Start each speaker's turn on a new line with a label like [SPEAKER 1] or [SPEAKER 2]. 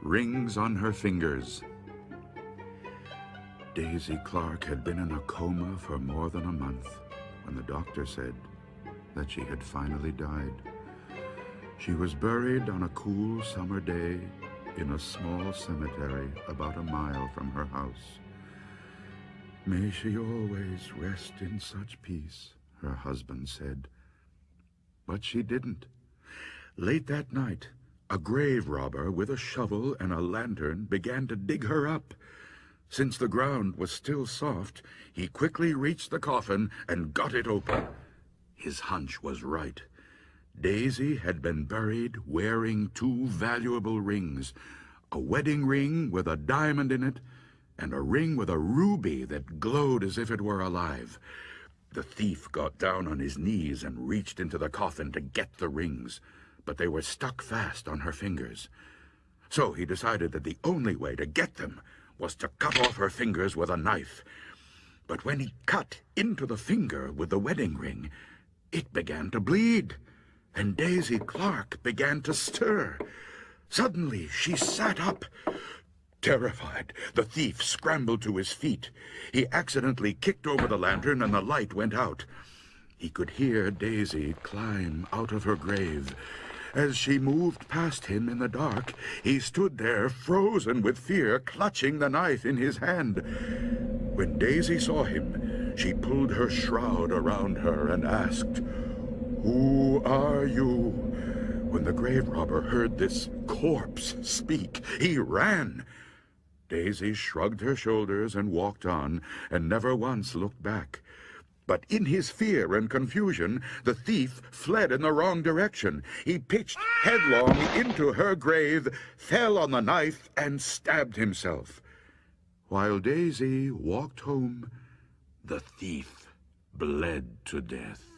[SPEAKER 1] rings on her fingers. Daisy Clark had been in a coma for more than a month when the doctor said that she had finally died. She was buried on a cool summer day in a small cemetery about a mile from her house. "May she always rest in such peace," her husband said. But she didn't. Late that night, a grave robber with a shovel and a lantern began to dig her up. Since the ground was still soft, he quickly reached the coffin and got it open. His hunch was right. Daisy had been buried wearing two valuable rings, a wedding ring with a diamond in it, and a ring with a ruby that glowed as if it were alive. The thief got down on his knees and reached into the coffin to get the rings, but they were stuck fast on her fingers. So he decided that the only way to get them was to cut off her fingers with a knife. But when he cut into the finger with the wedding ring, it began to bleed, and Daisy Clark began to stir. Suddenly, she sat up. Terrified, the thief scrambled to his feet. He accidentally kicked over the lantern and the light went out. He could hear Daisy climb out of her grave. As she moved past him in the dark, he stood there frozen with fear, clutching the knife in his hand. When Daisy saw him, she pulled her shroud around her and asked, "Who are you?" When the grave robber heard this corpse speak, he ran. Daisy shrugged her shoulders and walked on, and never once looked back. But in his fear and confusion, the thief fled in the wrong direction. He pitched headlong into her grave, fell on the knife, and stabbed himself. While Daisy walked home, the thief bled to death.